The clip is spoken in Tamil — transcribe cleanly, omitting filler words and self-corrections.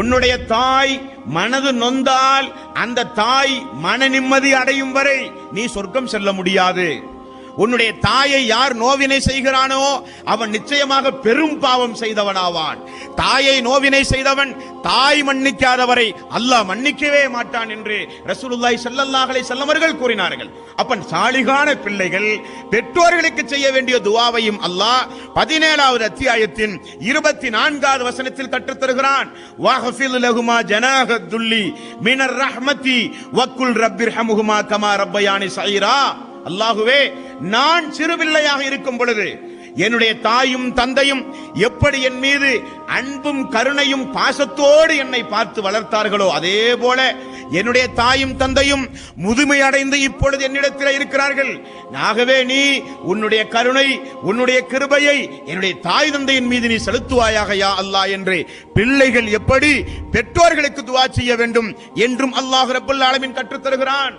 உன்னுடைய தாய் மனது நொந்தால் அந்த தாய் மன நிம்மதி அடையும் வரை நீ சொர்க்கம் செல்ல முடியாது. உன்னுடைய தாயை யார் நோவினை செய்கிறானோ அவன் நிச்சயமாக பெரும் பாவம் செய்தவனாவான். தாயை நோவினை செய்தவன் தாய் மன்னிக்காதவரை அல்லாஹ் மன்னிக்கவே மாட்டான் என்று ரசூலுல்லாஹி ஸல்லல்லாஹு அலைஹி வஸல்லம் அவர்கள் கூறினார்கள். அப்பன் சாலிகான பிள்ளைகள் பெற்றோர்களுக்கு செய்ய வேண்டிய துஆவையும் அல்லாஹ் 17வது அத்தியாயத்தின் 24வது வசனத்தில் கற்றுத் தருகிறான். வஹஃபில் லஹுமா ஜனாஹத் துல்லி மினர் ரஹ்மதி வக்குல் ரப்பிர்ஹமுஹுமா கமா ரப்பயானி ஸகீரா. அல்லாஹுவே, நான் சிறுபிள்ளையாக இருக்கும் பொழுது என்னுடைய தாயும் தந்தையும் எப்படி என் மீது அன்பும் கருணையும் பாசத்தோடு என்னை பார்த்து வளர்த்தார்களோ அதே போல என்னுடைய தாயும் தந்தையும் முதுமை அடைந்து இப்பொழுது என்னிடத்தில் இருக்கிறார்கள். ஆகவே நீ உன்னுடைய கருணை உன்னுடைய கிருபையை என்னுடைய தாய் தந்தையின் மீது நீ செலுத்துவாயாக யா அல்லாஹ் என்று பிள்ளைகள் எப்படி பெற்றோர்களுக்கு துஆ செய்ய வேண்டும் என்றும் அல்லாஹ் ரப்பல் ஆலமீன் கற்றுத் தருகிறான்.